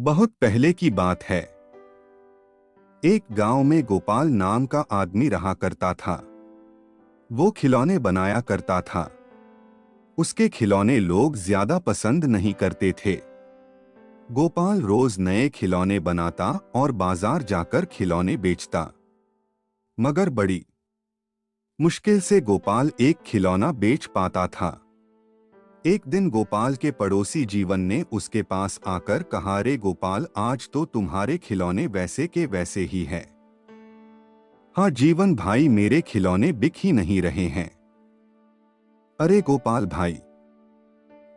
बहुत पहले की बात है। एक गांव में गोपाल नाम का आदमी रहा करता था। वो खिलौने बनाया करता था। उसके खिलौने लोग ज्यादा पसंद नहीं करते थे। गोपाल रोज नए खिलौने बनाता और बाजार जाकर खिलौने बेचता। मगर बड़ी मुश्किल से गोपाल एक खिलौना बेच पाता था। एक दिन गोपाल के पड़ोसी जीवन ने उसके पास आकर कहा, रे गोपाल, आज तो तुम्हारे खिलौने वैसे के वैसे ही हैं। हाँ जीवन भाई, मेरे खिलौने बिक ही नहीं रहे हैं। अरे गोपाल भाई,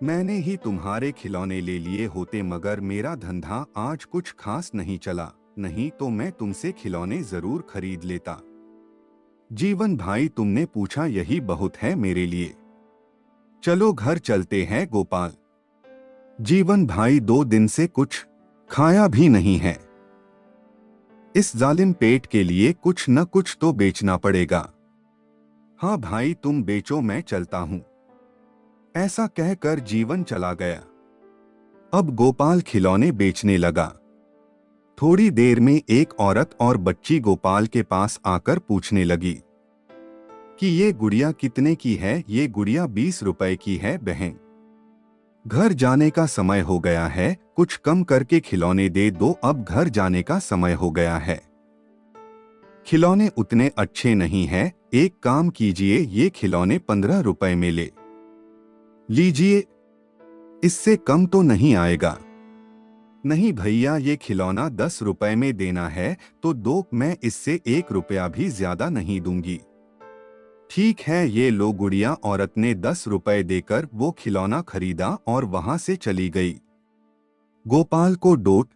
मैंने ही तुम्हारे खिलौने ले लिए होते, मगर मेरा धंधा आज कुछ खास नहीं चला, नहीं तो मैं तुमसे खिलौने जरूर खरीद लेता। जीवन भाई, तुमने पूछा यही बहुत है मेरे लिए। चलो घर चलते हैं गोपाल। जीवन भाई 2 दिन से कुछ खाया भी नहीं है। इस जालिम पेट के लिए कुछ न कुछ तो बेचना पड़ेगा। हाँ भाई तुम बेचो, मैं चलता हूं। ऐसा कहकर जीवन चला गया। अब गोपाल खिलौने बेचने लगा। थोड़ी देर में एक औरत और बच्ची गोपाल के पास आकर पूछने लगी कि ये गुड़िया कितने की है। ये गुड़िया 20 रुपए की है बहन। घर जाने का समय हो गया है, कुछ कम करके खिलौने दे दो, अब घर जाने का समय हो गया है। खिलौने उतने अच्छे नहीं हैं, एक काम कीजिए, ये खिलौने 15 रुपए में ले लीजिए, इससे कम तो नहीं आएगा। नहीं भैया, ये खिलौना 10 रुपए में देना है तो दो, मैं इससे 1 रुपया भी ज्यादा नहीं दूंगी। ठीक है, ये लो गुड़िया। औरत ने 10 रुपए देकर वो खिलौना खरीदा और वहां से चली गई। गोपाल को डोट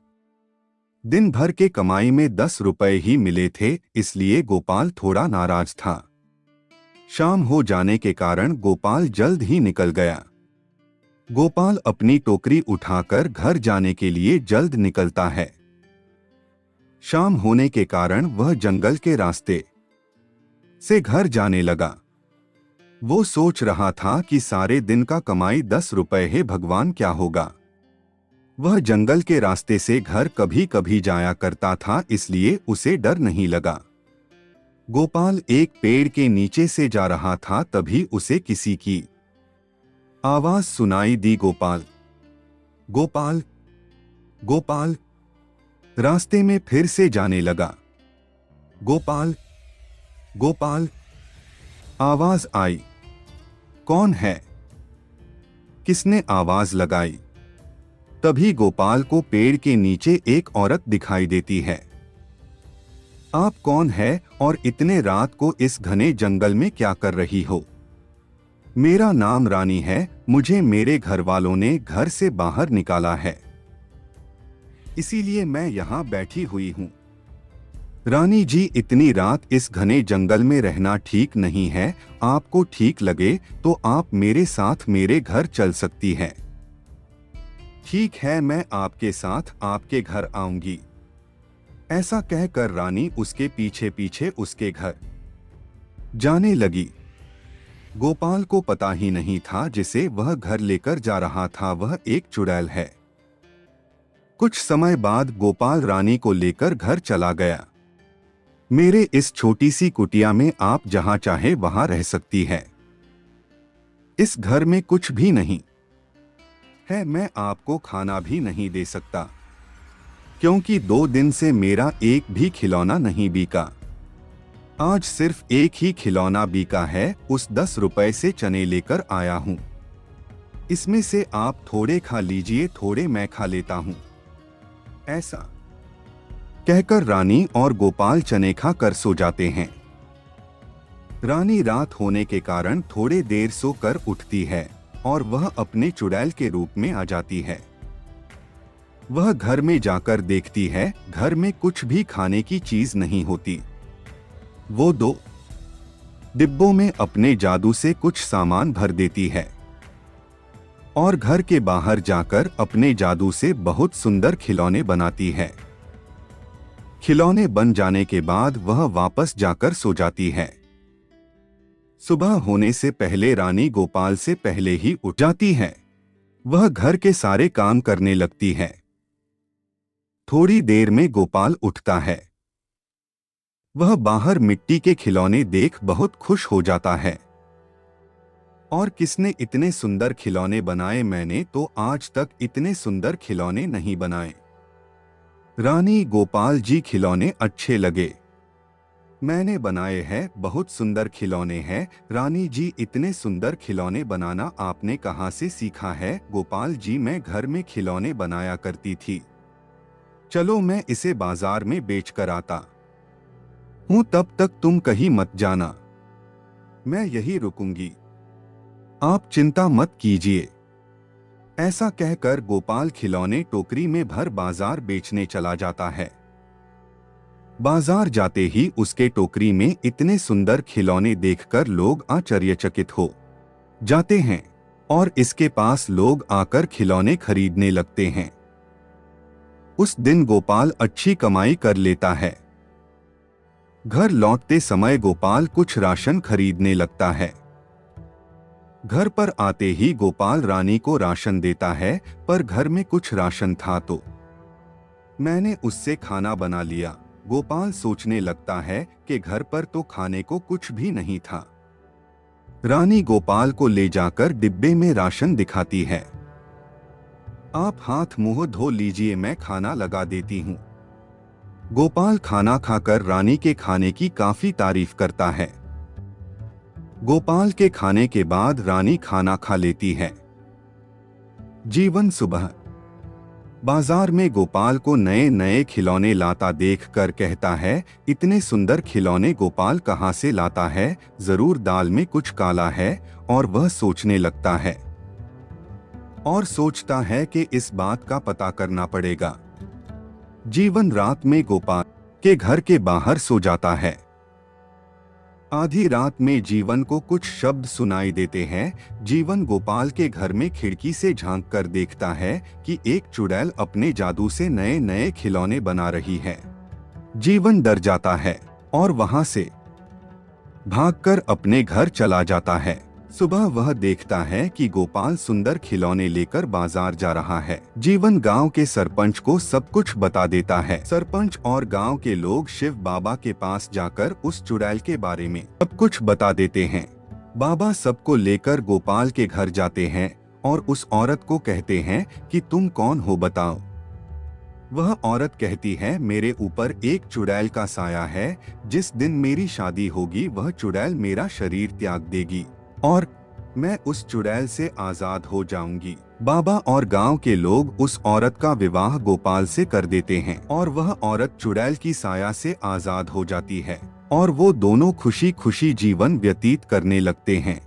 दिन भर के कमाई में 10 रुपए ही मिले थे, इसलिए गोपाल थोड़ा नाराज था। शाम हो जाने के कारण गोपाल जल्द ही निकल गया। गोपाल अपनी टोकरी उठाकर घर जाने के लिए जल्द निकलता है। शाम होने के कारण वह जंगल के रास्ते से घर जाने लगा। वो सोच रहा था कि सारे दिन का कमाई 10 रुपए है, भगवान क्या होगा। वह जंगल के रास्ते से घर कभी कभी जाया करता था, इसलिए उसे डर नहीं लगा। गोपाल एक पेड़ के नीचे से जा रहा था, तभी उसे किसी की आवाज सुनाई दी, गोपाल, गोपाल, गोपाल। रास्ते में फिर से जाने लगा, गोपाल, गोपाल। आवाज आई, कौन है, किसने आवाज लगाई। तभी गोपाल को पेड़ के नीचे एक औरत दिखाई देती है। आप कौन है और इतने रात को इस घने जंगल में क्या कर रही हो। मेरा नाम रानी है, मुझे मेरे घर वालों ने घर से बाहर निकाला है, इसीलिए मैं यहाँ बैठी हुई हूँ। रानी जी, इतनी रात इस घने जंगल में रहना ठीक नहीं है, आपको ठीक लगे तो आप मेरे साथ मेरे घर चल सकती हैं। ठीक है, मैं आपके साथ आपके घर आऊंगी। ऐसा कहकर रानी उसके पीछे पीछे उसके घर जाने लगी। गोपाल को पता ही नहीं था जिसे वह घर लेकर जा रहा था वह एक चुड़ैल है। कुछ समय बाद गोपाल रानी को लेकर घर चला गया। मेरे इस छोटी सी कुटिया में आप जहां चाहे वहां रह सकती है। इस घर में कुछ भी नहीं है, मैं आपको खाना भी नहीं दे सकता, क्योंकि 2 दिन से मेरा एक भी खिलौना नहीं बिका। आज सिर्फ एक ही खिलौना बिका है, उस 10 रुपए से चने लेकर आया हूं। इसमें से आप थोड़े खा लीजिए, थोड़े मैं खा लेता हूं। ऐसा कहकर रानी और गोपाल चने खा कर सो जाते हैं। रानी रात होने के कारण थोड़े देर सोकर उठती है और वह अपने चुड़ैल के रूप में आ जाती है। वह घर में जाकर देखती है, घर में कुछ भी खाने की चीज नहीं होती। वो 2 डिब्बों में अपने जादू से कुछ सामान भर देती है और घर के बाहर जाकर अपने जादू से बहुत सुंदर खिलौने बनाती है। खिलौने बन जाने के बाद वह वापस जाकर सो जाती है। सुबह होने से पहले रानी गोपाल से पहले ही उठ जाती है। वह घर के सारे काम करने लगती है। थोड़ी देर में गोपाल उठता है। वह बाहर मिट्टी के खिलौने देख बहुत खुश हो जाता है। और किसने इतने सुंदर खिलौने बनाए? मैंने तो आज तक इतने सुंदर खिलौने नहीं बनाए। रानी, गोपाल जी खिलौने अच्छे लगे। मैंने बनाए हैं, बहुत सुंदर खिलौने हैं। रानी जी, इतने सुंदर खिलौने बनाना आपने कहाँ से सीखा है? गोपाल जी, मैं घर में खिलौने बनाया करती थी। चलो मैं इसे बाजार में बेच कर आता हूँ, तब तक तुम कहीं मत जाना। मैं यही रुकूंगी, आप चिंता मत कीजिए। ऐसा कहकर गोपाल खिलौने टोकरी में भर बाजार बेचने चला जाता है। बाजार जाते ही उसके टोकरी में इतने सुंदर खिलौने देखकर लोग आश्चर्यचकित हो जाते हैं और इसके पास लोग आकर खिलौने खरीदने लगते हैं। उस दिन गोपाल अच्छी कमाई कर लेता है। घर लौटते समय गोपाल कुछ राशन खरीदने लगता है। घर पर आते ही गोपाल रानी को राशन देता है, पर घर में कुछ राशन था तो मैंने उससे खाना बना लिया। गोपाल सोचने लगता है कि घर पर तो खाने को कुछ भी नहीं था। रानी गोपाल को ले जाकर डिब्बे में राशन दिखाती है। आप हाथ मुंह धो लीजिए, मैं खाना लगा देती हूँ। गोपाल खाना खाकर रानी के खाने की काफी तारीफ करता है। गोपाल के खाने के बाद रानी खाना खा लेती है। जीवन सुबह बाजार में गोपाल को नए नए खिलौने लाता देखकर कहता है, इतने सुंदर खिलौने गोपाल कहाँ से लाता है? जरूर दाल में कुछ काला है। और वह सोचने लगता है और सोचता है कि इस बात का पता करना पड़ेगा। जीवन रात में गोपाल के घर के बाहर सो जाता है। आधी रात में जीवन को कुछ शब्द सुनाई देते हैं। जीवन गोपाल के घर में खिड़की से झांक कर देखता है कि एक चुड़ैल अपने जादू से नए नए खिलौने बना रही है। जीवन डर जाता है और वहां से भागकर अपने घर चला जाता है। सुबह वह देखता है कि गोपाल सुंदर खिलौने लेकर बाजार जा रहा है। जीवन गांव के सरपंच को सब कुछ बता देता है। सरपंच और गांव के लोग शिव बाबा के पास जाकर उस चुड़ैल के बारे में सब कुछ बता देते हैं। बाबा सबको लेकर गोपाल के घर जाते हैं और उस औरत को कहते हैं कि तुम कौन हो, बताओ। वह औरत कहती है, मेरे ऊपर एक चुड़ैल का साया है। जिस दिन मेरी शादी होगी वह चुड़ैल मेरा शरीर त्याग देगी और मैं उस चुड़ैल से आजाद हो जाऊंगी। बाबा और गांव के लोग उस औरत का विवाह गोपाल से कर देते हैं और वह औरत चुड़ैल की साया से आजाद हो जाती है और वो दोनों खुशी खुशी जीवन व्यतीत करने लगते हैं।